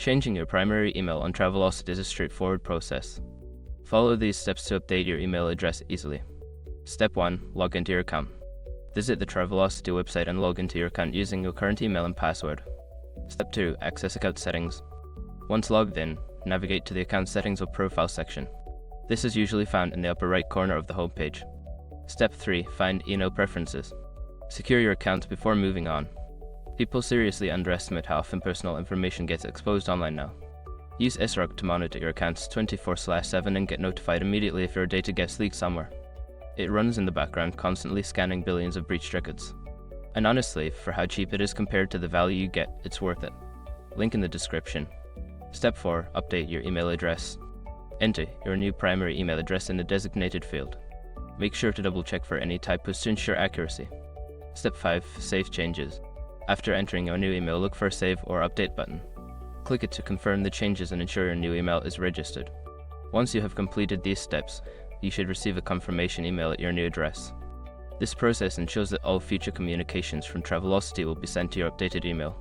Changing your primary email on Travelocity is a straightforward process. Follow these steps to update your email address easily. Step 1. Log into your account. Visit the Travelocity website and log into your account using your current email and password. Step 2. Access account settings. Once logged in, navigate to the account settings or profile section. This is usually found in the upper right corner of the homepage. Step 3. Find email preferences. Secure your account before moving on. People seriously underestimate how often personal information gets exposed online now. Use SROG to monitor your accounts 24/7 and get notified immediately if your data gets leaked somewhere. It runs in the background, constantly scanning billions of breached records. And honestly, for how cheap it is compared to the value you get, it's worth it. Link in the description. Step 4. Update your email address. Enter your new primary email address in the designated field. Make sure to double check for any typos to ensure accuracy. Step 5. Save changes. After entering your new email, look for a Save or Update button. Click it to confirm the changes and ensure your new email is registered. Once you have completed these steps, you should receive a confirmation email at your new address. This process ensures that all future communications from Travelocity will be sent to your updated email.